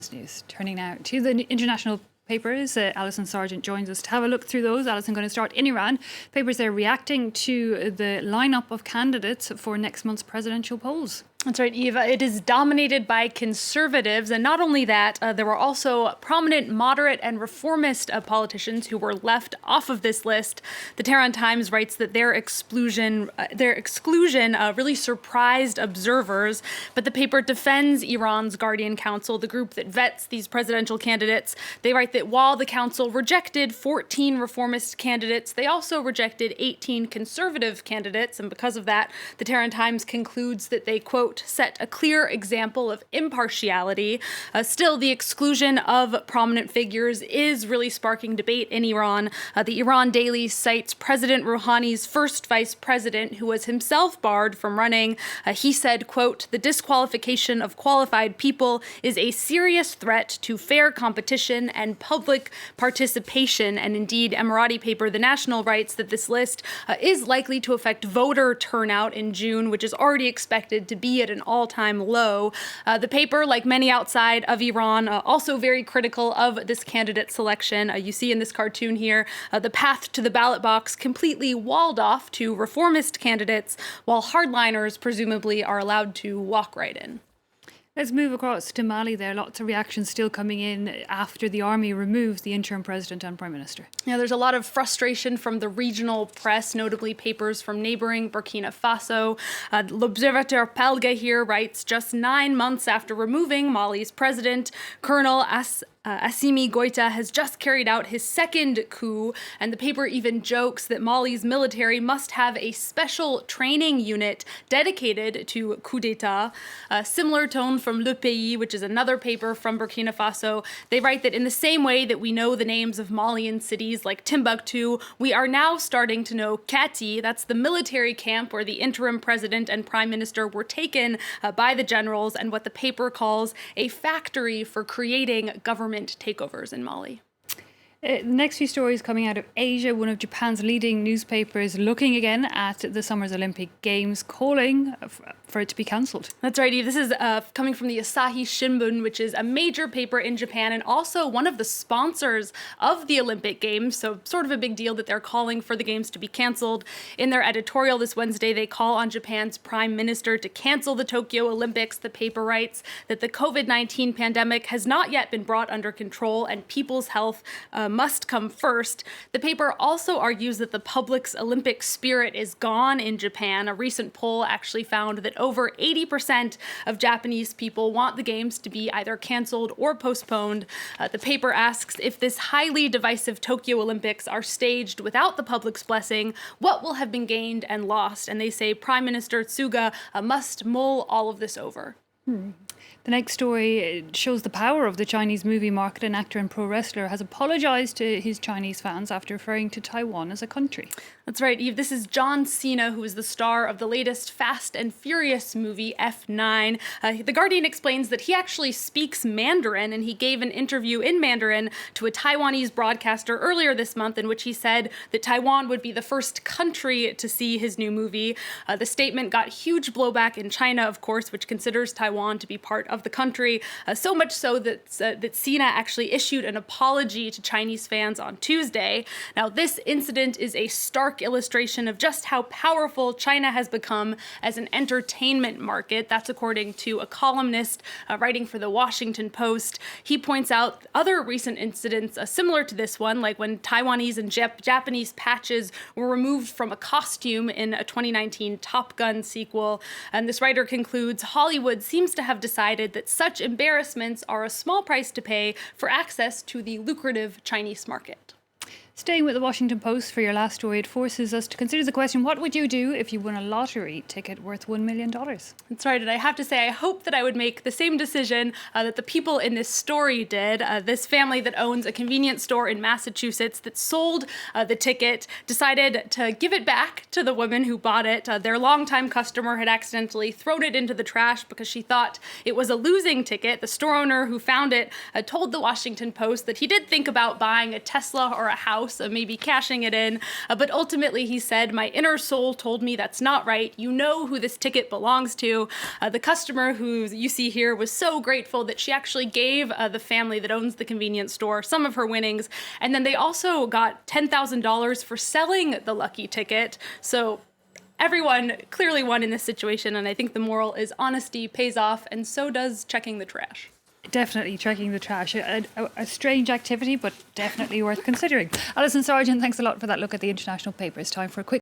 News. Turning now to the international papers. Alison Sargent joins us to have a look through those. Alison, going to start in Iran. Papers there reacting to the lineup of candidates for next month's presidential polls. That's right, Eva. It is dominated by conservatives. And not only that, there were also prominent moderate and reformist politicians who were left off of this list. The Tehran Times writes that their exclusion really surprised observers. But the paper defends Iran's Guardian Council, the group that vets these presidential candidates. They write that while the council rejected 14 reformist candidates, they also rejected 18 conservative candidates. And because of that, the Tehran Times concludes that they, quote, set a clear example of impartiality. Still, the exclusion of prominent figures is really sparking debate in Iran. The Iran Daily cites President Rouhani's first vice president, who was himself barred from running. He said, quote, the disqualification of qualified people is a serious threat to fair competition and public participation. And indeed, Emirati paper The National writes that this list is likely to affect voter turnout in June, which is already expected to be at an all-time low. The paper, like many outside of Iran, also very critical of this candidate selection. You see in this cartoon here, the path to the ballot box completely walled off to reformist candidates, while hardliners presumably are allowed to walk right in. Let's move across to Mali there. Lots of reactions still coming in after the army removes the interim president and prime minister. Yeah, there's a lot of frustration from the regional press, notably papers from neighboring Burkina Faso. L'Observateur Pelga here writes, just 9 months after removing Mali's president, Colonel Assimi Goïta has just carried out his second coup, and the paper even jokes that Mali's military must have a special training unit dedicated to coup d'etat. Similar tone from Le Pays, which is another paper from Burkina Faso. They write that in the same way that we know the names of Malian cities like Timbuktu, we are now starting to know Kati, that's the military camp where the interim president and prime minister were taken by the generals, and what the paper calls a factory for creating government takeovers in Mali. The next few stories coming out of Asia, one of Japan's leading newspapers looking again at the summer's Olympic Games, calling for it to be cancelled. That's right, Eve. This is coming from the Asahi Shimbun, which is a major paper in Japan and also one of the sponsors of the Olympic Games. So sort of a big deal that they're calling for the Games to be cancelled. In their editorial this Wednesday, they call on Japan's prime minister to cancel the Tokyo Olympics. The paper writes that the COVID-19 pandemic has not yet been brought under control and people's health must come first. The paper also argues that the public's Olympic spirit is gone in Japan. A recent poll actually found that over 80% of Japanese people want the games to be either canceled or postponed. The paper asks if this highly divisive Tokyo Olympics are staged without the public's blessing, what will have been gained and lost? And they say Prime Minister Suga must mull all of this over. The next story shows the power of the Chinese movie market. An actor and pro wrestler has apologized to his Chinese fans after referring to Taiwan as a country. That's right, Eve. This is John Cena, who is the star of the latest Fast and Furious movie, F9. The Guardian explains that he actually speaks Mandarin, and he gave an interview in Mandarin to a Taiwanese broadcaster earlier this month in which he said that Taiwan would be the first country to see his new movie. The statement got huge blowback in China, of course, which considers Taiwan to be part of the country, so much so that Cena actually issued an apology to Chinese fans on Tuesday. Now, this incident is a stark illustration of just how powerful China has become as an entertainment market. That's according to a columnist writing for the Washington Post. He points out other recent incidents similar to this one, like when Taiwanese and Japanese patches were removed from a costume in a 2019 Top Gun sequel. And this writer concludes, Hollywood seems to have decided that such embarrassments are a small price to pay for access to the lucrative Chinese market. Staying with the Washington Post for your last story, it forces us to consider the question, what would you do if you won a lottery ticket worth $1 million? That's right, and I have to say, I hope that I would make the same decision that the people in this story did. This family that owns a convenience store in Massachusetts that sold the ticket decided to give it back to the woman who bought it. Their longtime customer had accidentally thrown it into the trash because she thought it was a losing ticket. The store owner who found it told the Washington Post that he did think about buying a Tesla or a house house, maybe cashing it in. But ultimately, he said, my inner soul told me that's not right. You know who this ticket belongs to. The customer who you see here was so grateful that she actually gave the family that owns the convenience store some of her winnings. And then they also got $10,000 for selling the lucky ticket. So everyone clearly won in this situation. And I think the moral is honesty pays off, and so does checking the trash. Definitely checking the trash. A strange activity, but definitely worth considering. Alison Sargent, thanks a lot for that look at the international papers. Time for a quick